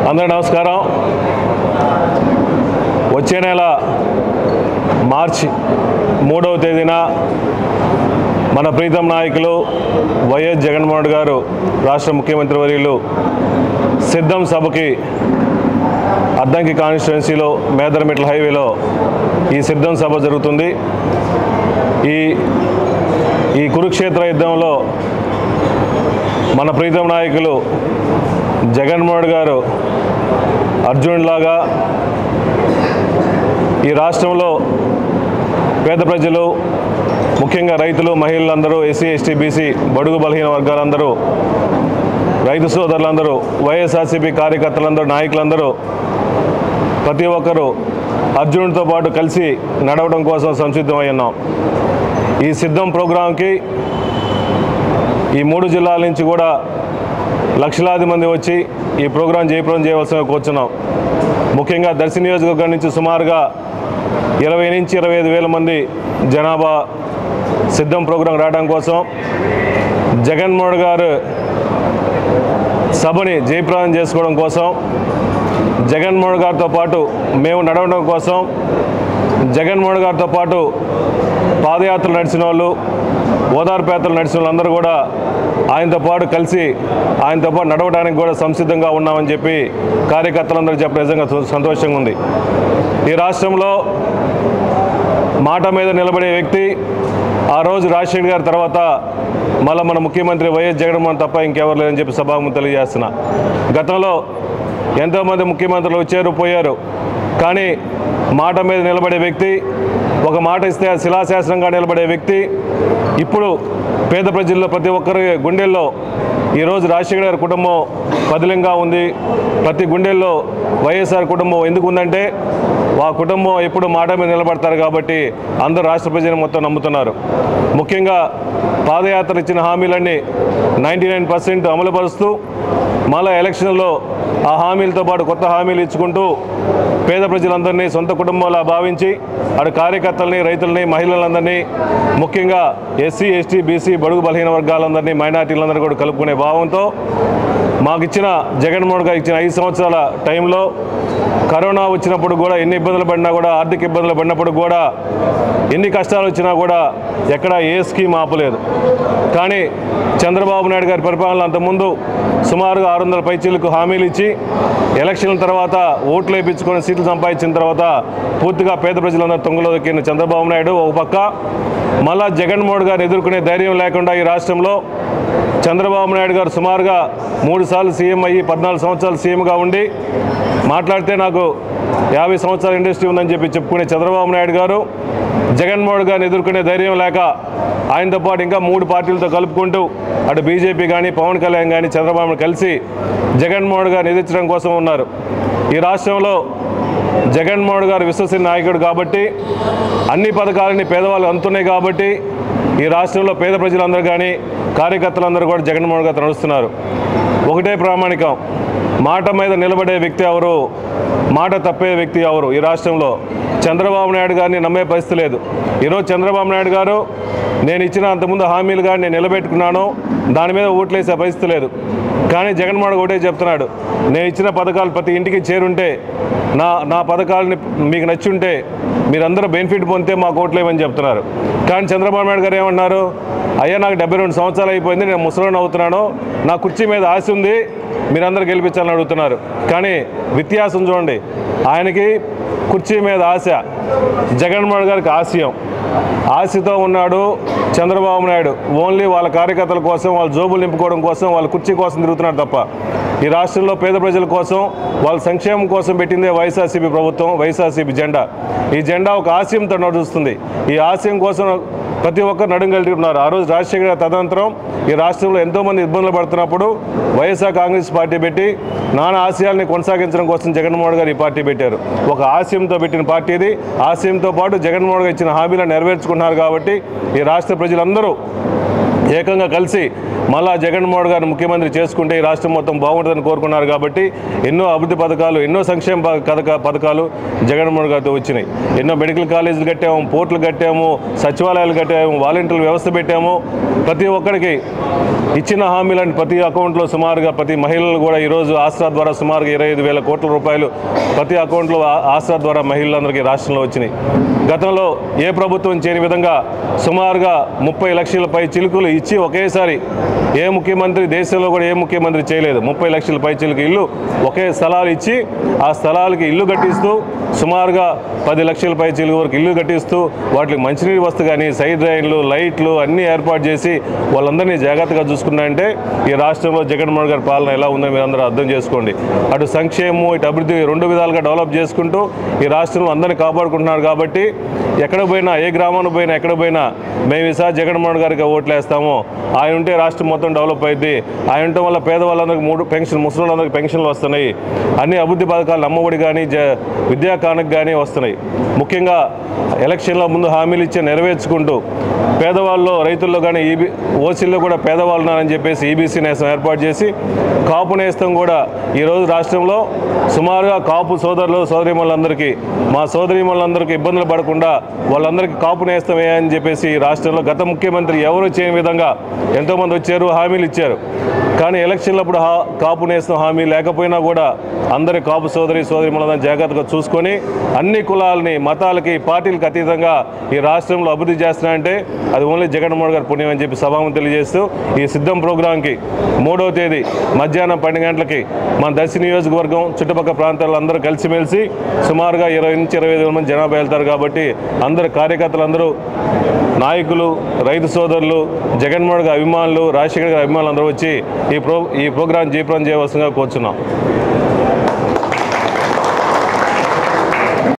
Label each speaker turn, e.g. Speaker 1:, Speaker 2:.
Speaker 1: అందరూ నమస్కారం. వచ్చే నెల మార్చి 3వ తేదీన మన ప్రీతం నాయకులు వైఎస్ జగన్మోహన్ రెడ్డి గారు రాష్ట్ర ముఖ్యమంత్రి వర్యులు సిద్ధం సభకి అద్దంకి కాన్స్టిట్యుయెన్సీలో మేదరమెట్ల హైవేలో ఈ సిద్ధం సభ జరుగుతుంది. ఈ కురుక్షేత్ర యుద్ధంలో మన ప్రీతం నాయకులు జగన్మోహన్ రెడ్డి గారు అర్జునుడిలాగా ఈ రాష్ట్రంలో పేద ప్రజలు, ముఖ్యంగా రైతులు, మహిళలందరూ, ఎస్సీ, ఎస్టీ, బీసీ, బడుగు బలహీన వర్గాలందరూ, రైతు సోదరులందరూ, వైఎస్ఆర్సీపీ కార్యకర్తలందరూ, నాయకులందరూ ప్రతి ఒక్కరూ అర్జునుడితో పాటు కలిసి నడవడం కోసం సంసిద్ధమై ఉన్నాం. ఈ సిద్ధం ప్రోగ్రాంకి ఈ 3 జిల్లాల నుంచి కూడా లక్షలాది మంది వచ్చి ఈ ప్రోగ్రాం జయప్రదం చేయవలసిన కోరుచున్నాం. ముఖ్యంగా దర్శి నియోజకవర్గం నుంచి సుమారుగా 20 నుంచి 25 వేల మంది జనాభా సిద్ధం ప్రోగ్రాం రావడం కోసం, జగన్మోహన్ గారు సభని జయప్రదం చేసుకోవడం కోసం, జగన్మోహన్ గారితో పాటు మేము నడవడం కోసం, జగన్మోహన్ గారితో పాటు పాదయాత్రలు నడిచిన వాళ్ళు, ఓదార్పు యాత్రలు నడిచిన వాళ్ళందరూ కూడా ఆయనతో పాటు కలిసి ఆయనతో పాటు నడవడానికి కూడా సంసిద్ధంగా ఉన్నామని చెప్పి కార్యకర్తలందరూ చెప్పడం నిజంగా సంతోషంగా ఉంది. ఈ రాష్ట్రంలో మాట మీద నిలబడే వ్యక్తి ఆ రోజు రాజశేఖర్ గారి తర్వాత మళ్ళీ మన ముఖ్యమంత్రి వైఎస్ జగన్మోహన్ తప్ప ఇంకెవరు లేదని చెప్పి సభాముఖంగా తెలియజేస్తున్నా. గతంలో ఎంతోమంది ముఖ్యమంత్రులు వచ్చారు, పోయారు, కానీ మాట మీద నిలబడే వ్యక్తి, ఒక మాట ఇస్తే శిలాశాసనంగా నిలబడే వ్యక్తి ఇప్పుడు పేద ప్రజల్లో ప్రతి ఒక్కరి గుండెల్లో ఈరోజు రాజశేఖర్ గారి కుటుంబం పదిలంగా ఉంది. ప్రతి గుండెల్లో వైఎస్ఆర్ కుటుంబం ఎందుకు ఉందంటే ఆ కుటుంబం ఎప్పుడు మాట మీద నిలబడతారు కాబట్టి అందరూ రాష్ట్ర ప్రజలు మొత్తం నమ్ముతున్నారు. ముఖ్యంగా పాదయాత్ర ఇచ్చిన హామీలన్నీ 99% అమలుపరుస్తూ మళ్ళా ఎలక్షన్లో ఆ హామీలతో పాటు కొత్త హామీలు ఇచ్చుకుంటూ పేద ప్రజలందరినీ సొంత కుటుంబంలా భావించి అటు కార్యకర్తలని, రైతులని, మహిళలందరినీ, ముఖ్యంగా ఎస్సీ, ఎస్టీ, బీసీ, బడుగు బలహీన వర్గాలందరినీ, మైనార్టీలందరినీ కూడా కలుపుకునే భావంతో మాకిచ్చిన జగన్మోహన్ గారు ఇచ్చిన 5 సంవత్సరాల టైంలో కరోనా వచ్చినప్పుడు కూడా, ఎన్ని ఇబ్బందులు పడినా కూడా, ఆర్థిక ఇబ్బందులు పడినప్పుడు కూడా, ఎన్ని కష్టాలు వచ్చినా కూడా ఎక్కడ ఏ స్కీమ్ ఆపలేదు. కానీ చంద్రబాబు నాయుడు గారి పరిపాలన అంతకుముందు సుమారుగా 600 పైచీలకు హామీలు ఇచ్చి ఎలక్షన్ల తర్వాత ఓట్లు వేయించుకొని సీట్లు సంపాదించిన తర్వాత పూర్తిగా పేద ప్రజలందరూ తొంగలో దొక్కిన చంద్రబాబు నాయుడు ఒక పక్క, మళ్ళా జగన్మోహన్ గారిని ఎదుర్కొనే ధైర్యం లేకుండా ఈ రాష్ట్రంలో చంద్రబాబు నాయుడు గారు సుమారుగా 3 సార్లు సీఎం అయ్యి 14 సంవత్సరాలు సీఎంగా ఉండి మాట్లాడితే నాకు 50 సంవత్సరాల ఇండస్ట్రీ ఉందని చెప్పి చెప్పుకునే చంద్రబాబు నాయుడు గారు జగన్మోహన్ గారిని ఎదుర్కొనే ధైర్యం లేక ఆయనతో పాటు ఇంకా 3 పార్టీలతో కలుపుకుంటూ అటు బీజేపీ కానీ, పవన్ కళ్యాణ్ కానీ, చంద్రబాబును కలిసి జగన్మోహన్ గారిని ఎదిరించడం కోసం ఉన్నారు. ఈ రాష్ట్రంలో జగన్మోహన్ గారు విశ్వసనీయ నాయకుడు కాబట్టి, అన్ని పథకాలని పేదవాళ్ళు అందుతున్నాయి కాబట్టి ఈ రాష్ట్రంలో పేద ప్రజలందరూ కానీ, కార్యకర్తలందరూ కూడా జగన్మోహన్ గారు నడుస్తున్నారు. ఒకటే ప్రామాణికం, మాట మీద నిలబడే వ్యక్తి ఎవరు, మాట తప్పే వ్యక్తి ఎవరు? ఈ రాష్ట్రంలో చంద్రబాబు నాయుడు గారిని నమ్మే పరిస్థితి లేదు. ఈరోజు చంద్రబాబు నాయుడు గారు నేను ఇచ్చిన అంతకుముందు హామీలు కానీ నేను నిలబెట్టుకున్నాను, దాని మీద ఓట్లేసే పరిస్థితి లేదు. కానీ జగన్మోహన్ ఒకటే చెప్తున్నాడు, నేను ఇచ్చిన పథకాలు ప్రతి ఇంటికి చేరుంటే, నా పథకాలని మీకు నచ్చుంటే మీరందరూ బెనిఫిట్ పొందితే మాకు ఓట్లేమని చెప్తున్నారు. కానీ చంద్రబాబు నాయుడు గారు ఏమన్నారు, అయ్యా నాకు 72 సంవత్సరాలు అయిపోయింది, నేను ముసలిని అవుతున్నాను, నా కుర్చీ మీద ఆశ ఉంది, మీరందరూ గెలిపించాలని అడుగుతున్నారు. కానీ వ్యత్యాసం చూడండి, ఆయనకి కుర్చీ మీద ఆశ, జగన్మోహన్ గారికి ఆశయం. ఆశతో ఉన్నాడు చంద్రబాబు నాయుడు. ఓన్లీ వాళ్ళ కార్యకర్తల కోసం, వాళ్ళ జోబులు నింపుకోవడం కోసం, వాళ్ళ కుర్చీ కోసం తిరుగుతున్నాడు తప్ప ఈ రాష్ట్రంలో పేద ప్రజల కోసం, వాళ్ళ సంక్షేమం కోసం పెట్టిందే వైఎస్ఆర్సీపీ ప్రభుత్వం, వైఎస్ఆర్సీపీ జెండా. ఈ జెండా ఒక ఆశయంతో నడుస్తుంది. ఈ ఆశయం కోసం ప్రతి ఒక్కరు నడుంగలుగుతున్నారు. ఆ రోజు రాజశేఖర తదనంతరం ఈ రాష్ట్రంలో ఎంతోమంది ఇబ్బందులు పడుతున్నప్పుడు వైఎస్ఆర్ కాంగ్రెస్ పార్టీ పెట్టి నానా ఆశయాల్ని కొనసాగించడం కోసం జగన్మోహన్ గారు ఈ పార్టీ పెట్టారు. ఒక ఆశయంతో పెట్టిన పార్టీ ఇది. ఆశయంతో పాటు జగన్మోహన్ గారు ఇచ్చిన హామీలను నెరవేర్చుకుంటున్నారు కాబట్టి ఈ రాష్ట్ర ప్రజలందరూ ఏకంగా కలిసి మళ్ళా జగన్మోహన్ గారిని ముఖ్యమంత్రి చేసుకుంటే ఈ రాష్ట్రం మొత్తం బాగుంటుందని కోరుకున్నారు కాబట్టి ఎన్నో అభివృద్ధి పథకాలు, ఎన్నో సంక్షేమ పథకాలు జగన్మోహన్ గారితో వచ్చినాయి. ఎన్నో మెడికల్ కాలేజీలు కట్టాము, పోర్టులు కట్టాము, సచివాలయాలు కట్టాము, వాలంటీర్ల వ్యవస్థ పెట్టాము. ప్రతి ఒక్కరికి ఇచ్చిన హామీలను ప్రతి అకౌంట్లో సుమారుగా ప్రతి మహిళలు కూడా ఈరోజు ఆసరా ద్వారా సుమారుగా 25,000 కోట్ల రూపాయలు ప్రతి అకౌంట్లో ఆసరా ద్వారా మహిళలందరికీ రాష్ట్రంలో వచ్చినాయి. గతంలో ఏ ప్రభుత్వం చేయని విధంగా సుమారుగా 30 లక్షల పై చిలుకులు ఇచ్చి ఒకేసారి ఏ ముఖ్యమంత్రి దేశంలో కూడా ఏ ముఖ్యమంత్రి చేయలేదు. 30 లక్షల పై చిలుకు ఇల్లు ఒకే స్థలాలు ఇచ్చి ఆ స్థలాలకి ఇల్లు కట్టిస్తూ సుమారుగా 10 లక్షల పై చిలుకు వరకు ఇల్లు కట్టిస్తూ వాటికి మంచినీరు వస్తు కానీ సైడ్ డ్రైన్లు, లైట్లు అన్నీ ఏర్పాటు చేసి వాళ్ళందరినీ జాగ్రత్తగా చూసుకున్నారంటే ఈ రాష్ట్రంలో జగన్మోహన్ గారి పాలన ఎలా ఉందో మీరు అందరూ అర్థం చేసుకోండి. అటు సంక్షేమం, ఇటు అభివృద్ధి 2 విధాలుగా డెవలప్ చేసుకుంటూ ఈ రాష్ట్రంలో అందరినీ కాపాడుకుంటున్నారు. కాబట్టి ఎక్కడ పోయినా, ఏ గ్రామానికి పోయినా, ఎక్కడ పోయినా మేము ఈసారి జగన్మోహన్ గారికి ఓట్లు వేస్తాము, ఆయన ఉంటే రాష్ట్రం మొత్తం డెవలప్ అయింది, ఆయన ఉండటం వల్ల పేదవాళ్ళందరికీ 3 పెన్షన్, ముసలిళ్ళందరికీ పెన్షన్లు వస్తున్నాయి, అన్ని అభివృద్ధి పథకాలు అమ్మఒడి కానీ విద్యా కానుక కానీ వస్తున్నాయి. ముఖ్యంగా ఎలక్షన్ల ముందు హామీలు ఇచ్చి నెరవేర్చుకుంటూ పేదవాళ్ళు, రైతుల్లో కానీ ఓసీల్లో కూడా పేదవాళ్ళు ఉన్నారని చెప్పేసి ఈబీసీ నేస్తం ఏర్పాటు చేసి కాపు నేస్తం కూడా ఈరోజు రాష్ట్రంలో సుమారుగా కాపు సోదరులు సోదరీమణులందరికీ, మా సోదరీమణులందరికీ ఇబ్బందులు పడకుండా వాళ్ళందరికీ కాపు నేస్తం అని చెప్పేసి ఈ రాష్ట్రంలో గత ముఖ్యమంత్రి ఎవరు చేయని విధంగా ఎంతోమంది వచ్చారు, హామీలు ఇచ్చారు. కానీ ఎలక్షన్లప్పుడు కాపు నేస్తం హామీ లేకపోయినా కూడా అందరి కాపు సోదరీమణులను జాగ్రత్తగా చూసుకొని అన్ని కులాలని, మతాలకి, పార్టీలకు అతీతంగా ఈ రాష్ట్రంలో అభివృద్ధి చేస్తున్నారంటే అది ఓన్లీ జగన్మోహన్ గారి పుణ్యం అని చెప్పి సభాముఖంగా తెలియజేస్తూ ఈ సిద్ధం ప్రోగ్రాంకి 3వ తేదీ మధ్యాహ్నం 12 గంటలకి మన దర్శి నియోజకవర్గం చుట్టుపక్కల ప్రాంతాల్లో అందరూ కలిసిమెలిసి సుమారుగా 20 నుంచి 25 మంది జనాభా వెళ్తారు. కాబట్టి అందరు కార్యకర్తలందరూ, నాయకులు, రైతు సోదరులు, జగన్మోహన్ గారి అభిమానులు, రాజశేఖర్ గారి అభిమానులు అందరూ వచ్చి ఈ ప్రోగ్రాం జయప్రదం చేయవలసిందిగా కోరుచున్నాం.